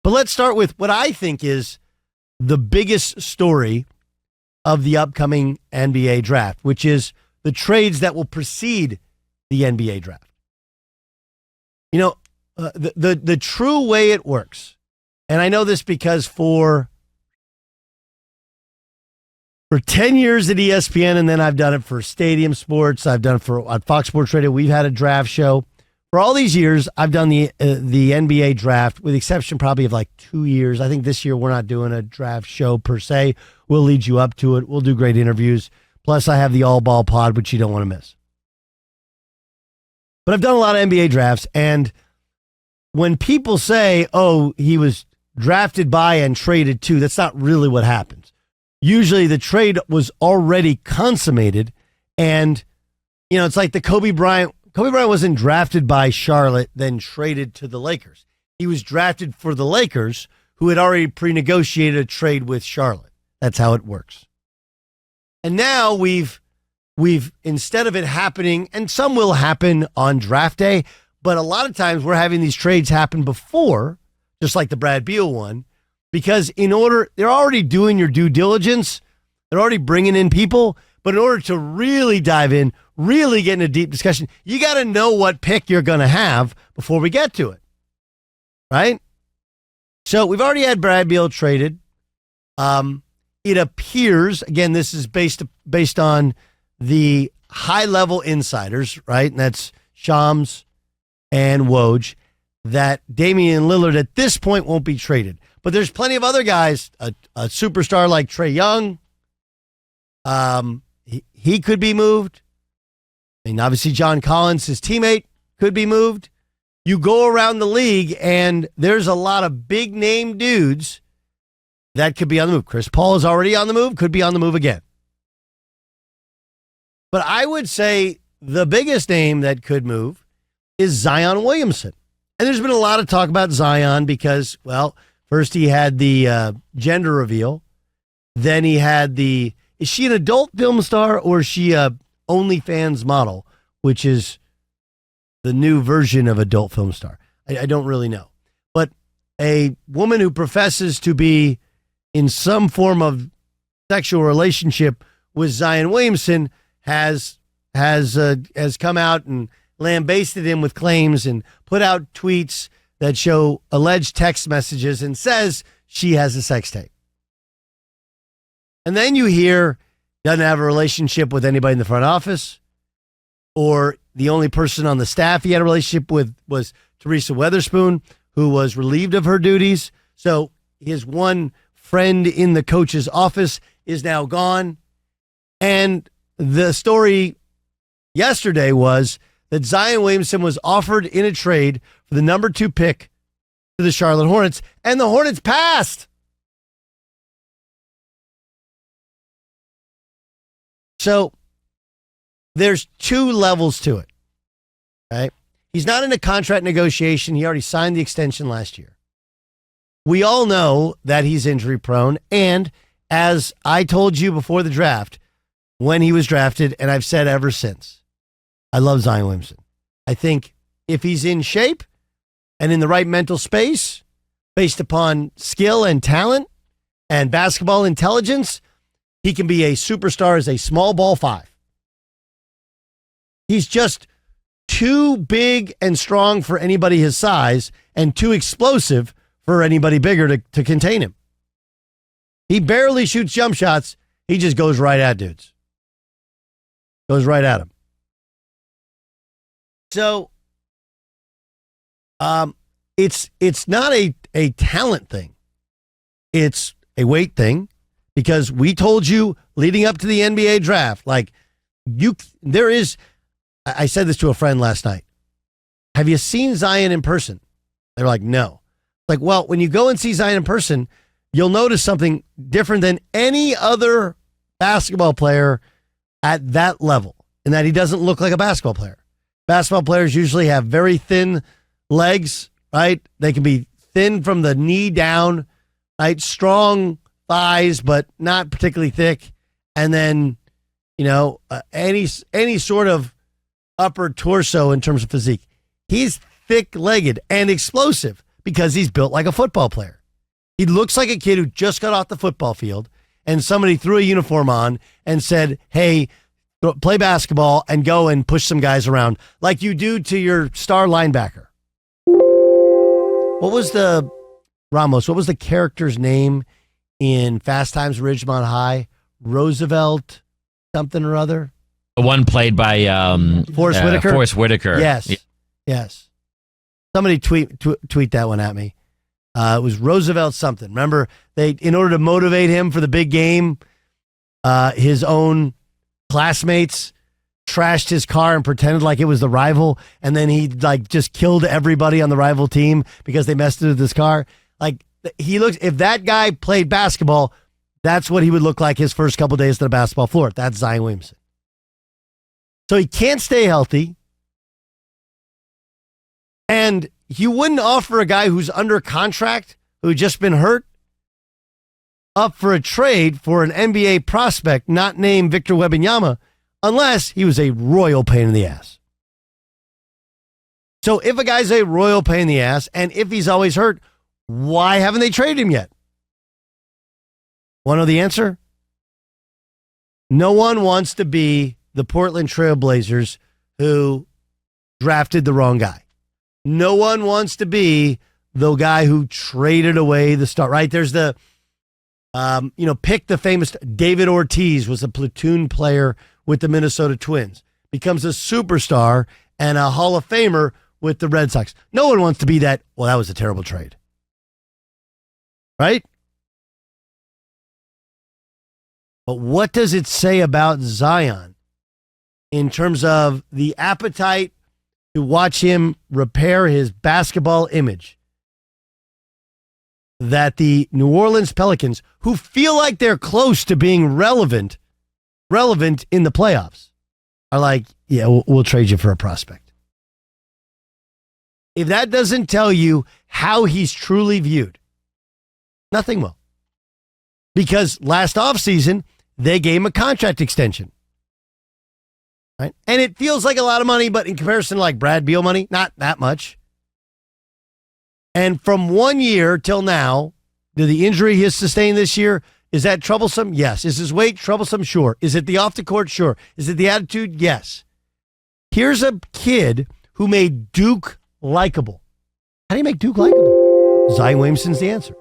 But let's start with what I think is the biggest story of the upcoming NBA draft, which is the trades that will precede the NBA draft. You know, the true way it works, and I know this because for 10 years at ESPN, and then I've done it for Stadium Sports, I've done it on Fox Sports Radio, we've had a draft show. For all these years, I've done the NBA draft, with the exception probably of like 2 years. I think this year we're not doing a draft show per se. We'll lead you up to it. We'll do great interviews. Plus, I have the All Ball Pod, which you don't want to miss. But I've done a lot of NBA drafts, and when people say, oh, he was drafted by and traded to, that's not really what happens. Usually the trade was already consummated, and, you know, it's like the Kobe Bryant. Kobe Bryant wasn't drafted by Charlotte, then traded to the Lakers. He was drafted for the Lakers, who had already pre-negotiated a trade with Charlotte. That's how it works. And now we've instead of it happening, and some will happen on draft day, but a lot of times we're having these trades happen before, just like the Brad Beal one, because they're already doing your due diligence. They're already bringing in people, but in order to really dive in, really get in a deep discussion, you got to know what pick you're going to have before we get to it, right? So we've already had Brad Beal traded. It appears, again, this is based on the high-level insiders, right? And that's Shams and Woj, that Damian Lillard at this point won't be traded. But there's plenty of other guys, a superstar like Trae Young. He could be moved. I mean, obviously, John Collins, his teammate, could be moved. You go around the league, and there's a lot of big-name dudes that could be on the move. Chris Paul is already on the move, could be on the move again. But I would say the biggest name that could move is Zion Williamson. And there's been a lot of talk about Zion because, well, first he had the gender reveal. Then he had is she an adult film star or is she a OnlyFans model, which is the new version of adult film star? I don't really know. But a woman who professes to be in some form of sexual relationship with Zion Williamson has come out and lambasted him with claims and put out tweets that show alleged text messages and says she has a sex tape. And then you hear doesn't have a relationship with anybody in the front office, or the only person on the staff he had a relationship with was Teresa Weatherspoon, who was relieved of her duties. So his one friend in the coach's office is now gone. And the story yesterday was that Zion Williamson was offered in a trade for the number 2 pick to the Charlotte Hornets, and the Hornets passed. So there's 2 levels to it, right? He's not in a contract negotiation. He already signed the extension last year. We all know that he's injury prone. And as I told you before the draft, when he was drafted, and I've said ever since, I love Zion Williamson. I think if he's in shape and in the right mental space, based upon skill and talent and basketball intelligence, he can be a superstar as a small ball 5. He's just too big and strong for anybody his size and too explosive for anybody bigger to contain him. He barely shoots jump shots. He just goes right at dudes. Goes right at him. So it's not a talent thing. It's a weight thing. Because we told you leading up to the NBA draft, I said this to a friend last night. Have you seen Zion in person? They're like, no. Like, well, when you go and see Zion in person, you'll notice something different than any other basketball player at that level, in that he doesn't look like a basketball player. Basketball players usually have very thin legs, right? They can be thin from the knee down, right? Strong thighs, but not particularly thick. And then, any sort of upper torso in terms of physique. He's thick-legged and explosive because he's built like a football player. He looks like a kid who just got off the football field and somebody threw a uniform on and said, hey, play basketball and go and push some guys around like you do to your star linebacker. What was the character's name in Fast Times at Ridgemont High? Roosevelt something or other? The one played by Forrest Whitaker? Forrest Whitaker. Yes. Somebody tweet that one at me. It was Roosevelt something. Remember, in order to motivate him for the big game, his own classmates trashed his car and pretended like it was the rival, and then he just killed everybody on the rival team because they messed with his car. If that guy played basketball, that's what he would look like his first couple days to the basketball floor. That's Zion Williamson. So he can't stay healthy. And you wouldn't offer a guy who's under contract, who just been hurt, up for a trade for an NBA prospect not named Victor Wembanyama unless he was a royal pain in the ass. So if a guy's a royal pain in the ass, and if he's always hurt, why haven't they traded him yet? Want to know the answer? No one wants to be the Portland Trail Blazers who drafted the wrong guy. No one wants to be the guy who traded away the star, right? There's the, pick the famous David Ortiz was a platoon player with the Minnesota Twins, becomes a superstar and a Hall of Famer with the Red Sox. No one wants to be that. Well, that was a terrible trade, right? But what does it say about Zion in terms of the appetite to watch him repair his basketball image that the New Orleans Pelicans, who feel like they're close to being relevant in the playoffs, are like, yeah, we'll trade you for a prospect. If that doesn't tell you how he's truly viewed, nothing will. Because last offseason, they gave him a contract extension. Right? And it feels like a lot of money, but in comparison to like Brad Beal money, not that much. And from 1 year till now, the injury he has sustained this year, is that troublesome? Yes. Is his weight troublesome? Sure. Is it the off the court? Sure. Is it the attitude? Yes. Here's a kid who made Duke likable. How do you make Duke likable? Zion Williamson's the answer.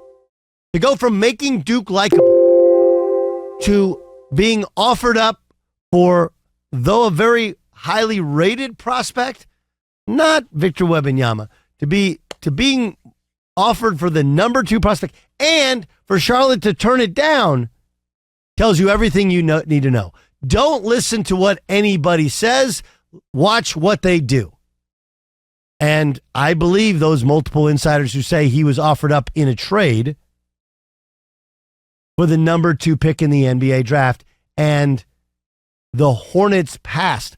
To go from making Duke likable to being offered up for, though a very highly rated prospect, not Victor Wembanyama, to being offered for the number 2 prospect, and for Charlotte to turn it down, tells you everything you need to know. Don't listen to what anybody says. Watch what they do. And I believe those multiple insiders who say he was offered up in a trade for the number 2 pick in the NBA draft, and the Hornets passed.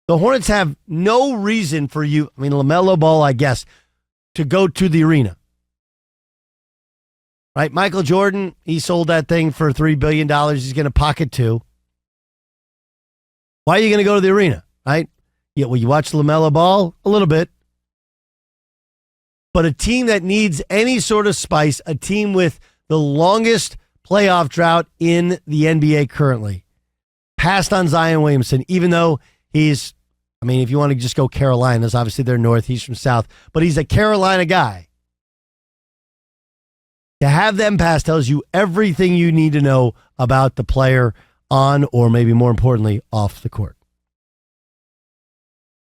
The Hornets have no reason for you, LaMelo Ball, I guess, to go to the arena. Right? Michael Jordan, he sold that thing for $3 billion. He's going to pocket $2 billion. Why are you going to go to the arena? Right? Yeah, well, you watch LaMelo Ball a little bit. But a team that needs any sort of spice, a team with the longest playoff drought in the NBA currently, passed on Zion Williamson, even though he's, if you want to just go Carolinas, obviously they're north, he's from south, but he's a Carolina guy. To have them pass tells you everything you need to know about the player on, or maybe more importantly, off the court.